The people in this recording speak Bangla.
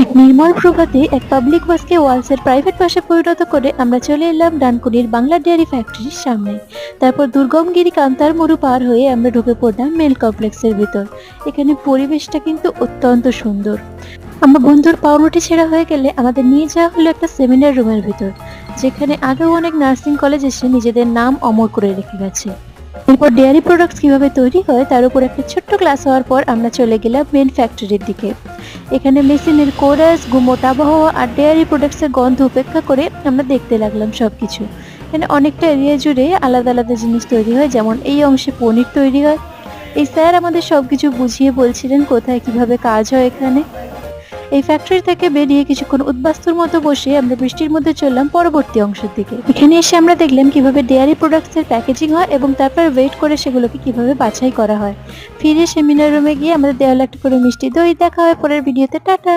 এক নির্মল প্রভাতে এক পাবলিক বাসকে ওয়ালসের প্রাইভেট বাসে পরিণত করে আমরা চলে এলাম ডানকুনির বাংলা ডেয়ারি ফ্যাক্টরির সামনে। তারপর দুর্গমগিরি কান্তার মরু পার হয়ে আমরা ঢুকে পড়লাম মেল কমপ্লেক্সের ভিতর। এখানে পরিবেশটা কিন্তু অত্যন্ত সুন্দর। আমার বন্ধুর পাউরুটি ছেঁড়া হয়ে গেলে আমাদের নিয়ে যাওয়া হলো একটা সেমিনার রুমের ভিতর, যেখানে আগেও অনেক নার্সিং কলেজ এসে নিজেদের নাম অমর করে রেখে গেছে। এরপর ডেয়ারি প্রোডাক্টস কিভাবে তৈরি হয় তার উপর একটা ছোট্ট ক্লাস হওয়ার পর আমরা চলে গেলাম মেন ফ্যাক্টরির দিকে। এখানে মেশিনের কোরাস, গুমোট আবহাওয়া আর ডেয়ারি প্রোডাক্টসের গন্ধ উপেক্ষা করে আমরা দেখতে লাগলাম সবকিছু। এখানে অনেকটা এরিয়া জুড়ে আলাদা আলাদা জিনিস তৈরি হয়, যেমন এই অংশে পনির তৈরি হয়। এই স্যার আমাদের সবকিছু বুঝিয়ে বলছিলেন কোথায় কিভাবে কাজ হয় এখানে। এই ফ্যাক্টরি থেকে বেরিয়ে কিছুক্ষণ উদ্বাস্তুর মতো বসে আমরা বৃষ্টির মধ্যে চললাম পরবর্তী অংশের দিকে। এখানে এসে আমরা দেখলাম কিভাবে ডেয়ারি প্রোডাক্টসের প্যাকেজিং হয় এবং তারপর ওয়েট করে সেগুলোকে কিভাবে বাছাই করা হয়। ফিরে সেমিনার রুমে গিয়ে আমাদের দেওয়ালে একটা করে মিষ্টি দই। দেখা হয় পরের ভিডিওতে। টাটা।